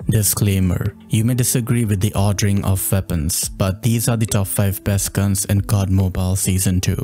Disclaimer: you may disagree with the ordering of weapons, but these are the top 5 best guns in COD Mobile Season 2.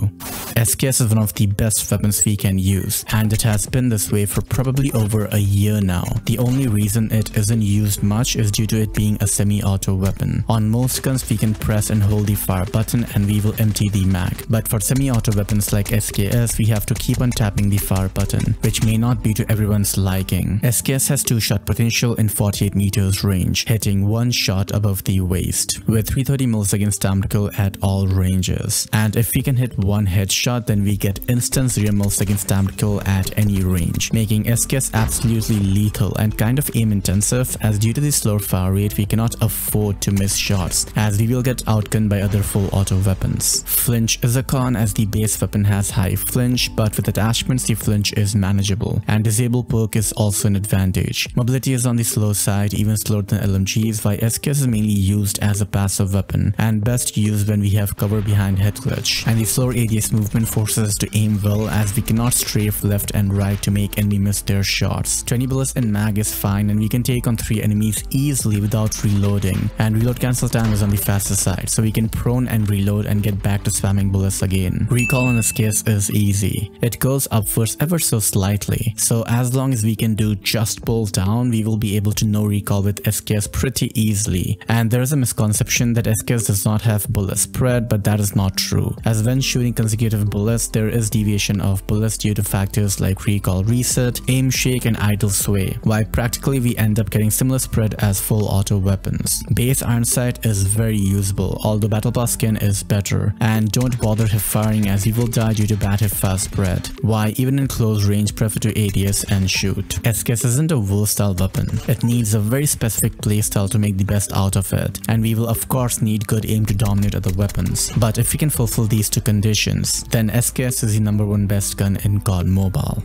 SKS is one of the best weapons we can use, and it has been this way for probably over a year now. The only reason it isn't used much is due to it being a semi-auto weapon. On most guns we can press and hold the fire button and we will empty the mag, but for semi-auto weapons like SKS we have to keep on tapping the fire button, which may not be to everyone's liking. SKS has 2-shot potential in 48 meters range, hitting 1 shot above the waist, with 330 milliseconds time to kill at all ranges. And if we can hit 1 headshot, then we get instant 0 milliseconds time to kill at any range, making SKS absolutely lethal and kind of aim intensive, as due to the slower fire rate we cannot afford to miss shots, as we will get outgunned by other full auto weapons. Flinch is a con, as the base weapon has high flinch, but with attachments the flinch is manageable, and disable perk is also an advantage. Mobility is on the slow side, even slower than LMGs, while SKS is mainly used as a passive weapon and best used when we have cover behind head glitch, and the slower ADS movement forces us to aim well, as we cannot strafe left and right to make enemy miss their shots. 20 bullets in mag is fine, and we can take on 3 enemies easily without reloading, and reload cancel time is on the faster side, so we can prone and reload and get back to spamming bullets again. Recall on SKS is easy. It goes upwards ever so slightly, so as long as we can do just pull down, we will be able to no recall with SKS pretty easily. And there is a misconception that SKS does not have bullet spread, but that is not true, as when shooting consecutive bullets there is deviation of bullets due to factors like recoil reset, aim shake and idle sway, while practically we end up getting similar spread as full auto weapons. Base iron sight is very usable, although battle pass skin is better, and don't bother hip firing as you will die due to bad hip fire spread. Why even in close range prefer to ADS and shoot. SKS isn't a versatile weapon, it needs a very specific playstyle to make the best out of it, and we will of course need good aim to dominate other weapons, but if we can fulfill these 2 conditions, then SKS is the #1 best gun in COD Mobile.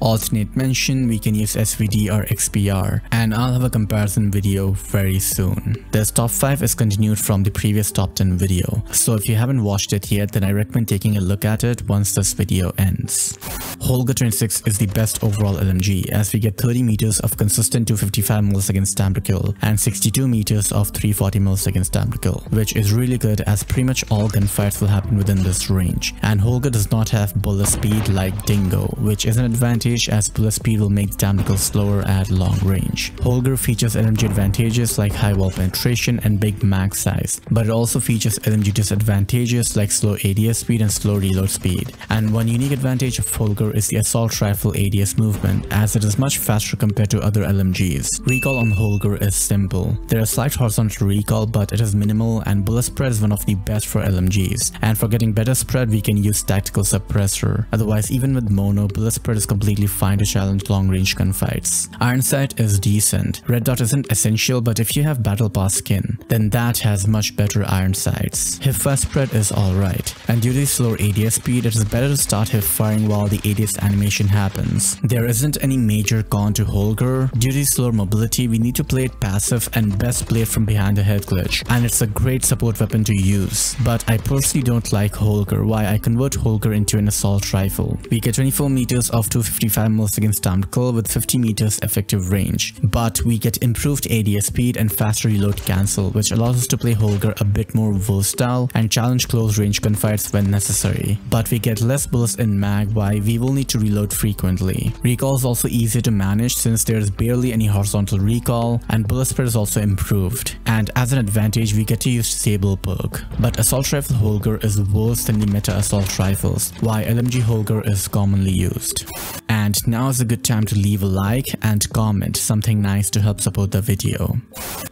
Alternate mention, we can use SVD or XPR, and I'll have a comparison video very soon. This top 5 is continued from the previous top 10 video, so if you haven't watched it yet then I recommend taking a look at it once this video ends. Holger 26 is the best overall LMG, as we get 30 meters of consistent 255 milliseconds time to kill and 62 meters of 340 milliseconds time to kill, which is really good as pretty much all gunfights will happen within this range. And Holger does not have bullet speed like Dingo, which is an advantage as bullet speed will make the time to kill slower at long range. Holger features LMG advantages like high wall penetration and big mag size, but it also features LMG disadvantages like slow ADS speed and slow reload speed. And one unique advantage of Holger is the assault rifle ADS movement, as it is much faster compared to other LMGs. Recall on Holger is simple. There is slight horizontal recall, but it is minimal, and bullet spread is one of the best for LMGs, and for getting better spread we can use tactical suppressor. Otherwise, even with mono, bullet spread is completely fine to challenge long range gunfights. Iron sight is decent. Red dot isn't essential, but if you have battle pass skin, then that has much better iron sights. Hip fire spread is alright, and due to the slower ADS speed it is better to start hip firing while the ADS animation happens. There isn't any major con to Holger. Due to the slower mobility we need to play it passive and best play it from behind a head glitch, and it's a great support weapon to use. But I personally don't like Holger, why I convert Holger into an assault rifle. We get 24 meters of 255 milliseconds time to kill with 50 meters effective range, but we get improved ADS speed and faster reload cancel, which allows us to play Holger a bit more versatile and challenge close range gunfights when necessary. But we get less bullets in mag, why we will need to reload frequently. Recall is also easier to manage since there is barely any horizontal recall, and bullet spread is also improved, and as an advantage we get to use disable perk. But assault rifle Holger is worse than the meta assault rifles, why LMG Holger is commonly used. And now is a good time to leave a like and comment something nice to help support the video.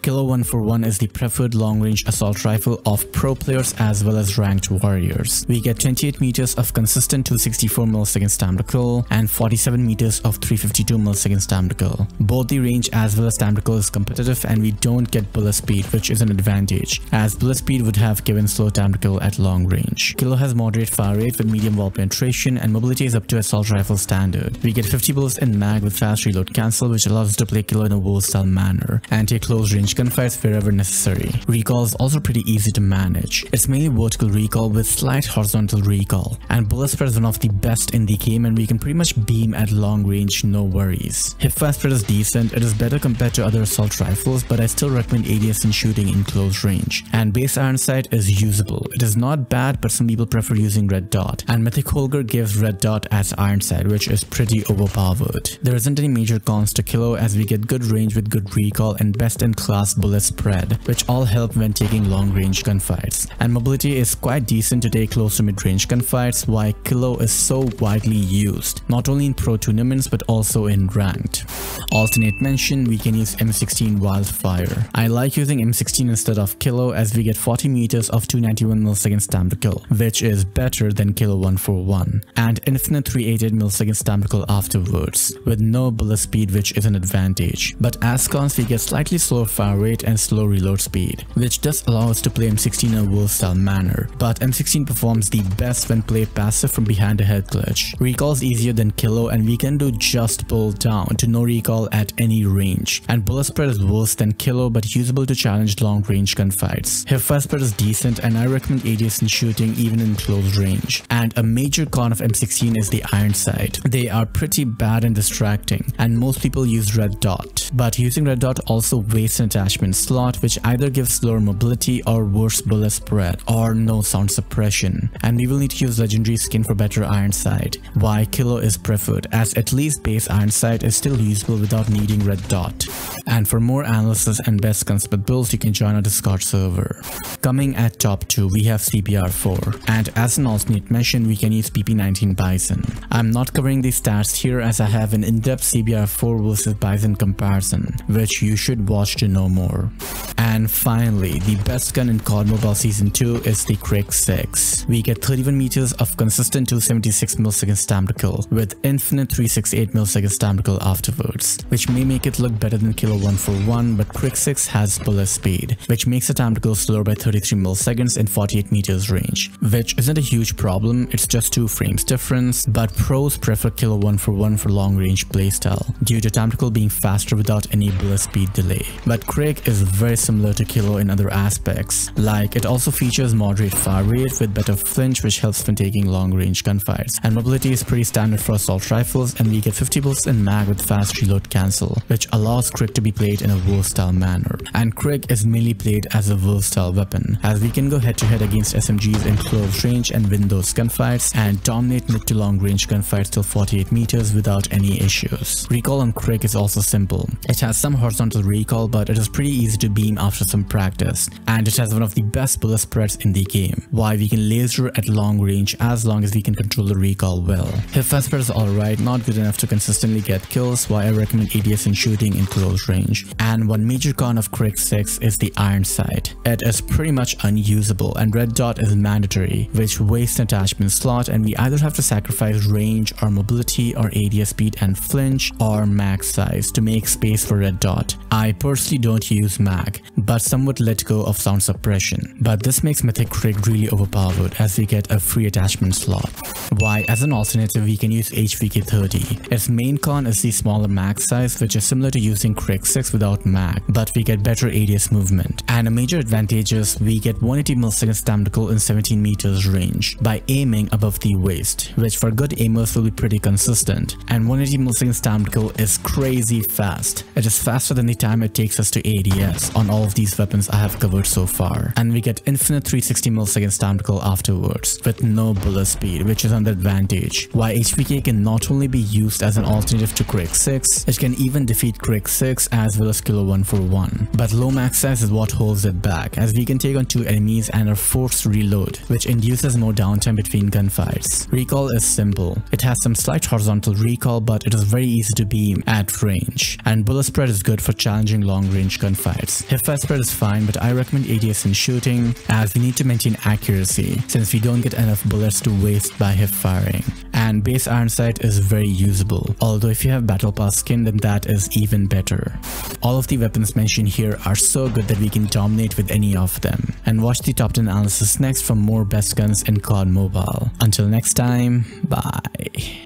Kilo 141 is the preferred long-range assault rifle of pro players as well as ranked warriors. We get 28 meters of consistent 264 milliseconds time to kill and 47 meters of 352 milliseconds time to kill. Both the range as well as time to kill is competitive, and we don't get bullet speed, which is an advantage, as bullet speed would have given slow time to kill at long range. Kilo has moderate fire rate with medium wall penetration, and mobility is up to assault rifle standard. We get 50 bullets in mag with fast reload cancel, which allows us to play Kilo in a versatile manner and take close range gunfights wherever necessary. Recall is also pretty easy to manage. It's mainly vertical recoil with slight horizontal recoil, and bullet spread is one of the best in the game, and we can pretty much beam at long range, no worries. Hipfire spread is decent. It is better compared to other assault rifles, but I still recommend ADS in shooting in close range. And base iron sight is usable. It is not bad, but some people prefer using red dot, and Mythic Holger gives red dot as iron sight, which is pretty overpowered. There isn't any major cons to Kilo, as we get good range with good recoil and best in class bullet spread, which all help when taking long range gunfights. And mobility is quite decent to take close to mid range gunfights, why Kilo is so widely used, not only in pro tournaments but also in ranked. Alternate mention, we can use M16 Wildfire. I like using M16 instead of Kilo, as we get 40 meters of 291 milliseconds time to kill, which is better than Kilo 141, and infinite 388 milliseconds time to kill afterwards, with no bullet speed, which is an advantage. But as cons, we get slightly slower fire rate and slow reload speed, which does allow us to play M16 in a versatile manner, but M16 performs the best when played passive from behind a head glitch. Recall is easier than Kilo, and we can do just pull down to no recall at any range, and bullet spread is worse than Kilo but usable to challenge long range gunfights. Hipfire spread is decent, and I recommend ADS in shooting even in close range. And a major con of M16 is the iron sight. They are pretty bad and distracting, and most people use red dot, but using red dot also wastes an attachment slot, which either gives slower mobility or worse bullet spread or no sound suppression, and we will need to use legendary skin for better iron sight, why Kilo is preferred, as at least base iron sight is still usable without needing red dot. And for more analysis and best Gunsmith builds, you can join our Discord server. Coming at top 2, we have CBR4, and as an alternate mention, we can use PP19 Bison. I'm not covering the stats here, as I have an in-depth CBR4 versus Bison comparison, which you should watch to know more. And finally, the best gun in COD Mobile Season 2 is the Krig 6. We get 31 meters of consistent 276 milliseconds time to kill, with infinite 368 milliseconds time to kill afterwards, which may make it look better than Kilo 141, but Krig 6 has bullet speed, which makes the time to kill slower by 33 milliseconds in 48 meters range, which isn't a huge problem. It's just 2 frames difference, but pros prefer Kilo 141 for long range playstyle due to time to kill being faster without any bullet speed delay. But Krig is very similar to Kilo in other aspects, like it also features moderate fire rate with better flinch, which helps when taking long range gunfights, and mobility is pretty standard for assault rifles, and we get 50 bullets in mag with fast reload cancel, which allows Krig to be played in a versatile manner. And Krig is mainly played as a versatile weapon, as we can go head to head against SMGs in close range and win those gunfights, and dominate mid to long range gunfights till 48 meters without any issues. Recall on Krig is also simple. It has some horizontal recall, but it is pretty easy to beam after some practice, and it has one of the best bullet spreads in the game, why we can laser at long range as long as we can control the recall well. Hipfire spread is alright, not good enough to consistently get kills, why I recommend ADS in shooting in close range. And one major con of Krig 6 is the iron sight. It is pretty much unusable, and red dot is mandatory, which wastes an attachment slot, and we either have to sacrifice range or mobility or ADS speed and flinch or mag size to make space for red dot. I personally don't use mag, but some would let go of sound suppression, but this makes Mythic Krig really overpowered, as we get a free attachment slot. Why, as an alternative, we can use HVK30. Its main con is the smaller mag size, which is similar to using Krig 6 without mag, but we get better ADS movement. And a major advantage is we get 180 milliseconds time to kill in 17 meters range by aiming above the waist, which for good aimers will be pretty consistent. And 180 milliseconds time to kill is crazy fast. It is faster than the time it takes us to ADS on all of these weapons I have covered so far. And we get infinite 360 milliseconds time to kill afterwards with no bullet speed, which is an advantage. Why HVK can not only be used as an alternative to Krig 6, it can even defeat Krig 6 as well as Kilo 141. But low max size is what holds it back, as we can take on 2 enemies and are forced to reload, which induces more downtime between gunfights. Recall is simple. It has some slight horizontal recall, but it is very easy to beam at range. And bullet spread is good for challenging long range gunfights. Hipfire spread is fine, but I recommend ADS in shooting, as we need to maintain accuracy since we don't get enough bullets to waste by hip firing. And base iron sight is very usable, although if you have battle pass skin, then that is even better. All of the weapons mentioned here are so good that we can dominate with any of them. And watch the top 10 analysis next for more best guns in COD Mobile. Until next time, bye.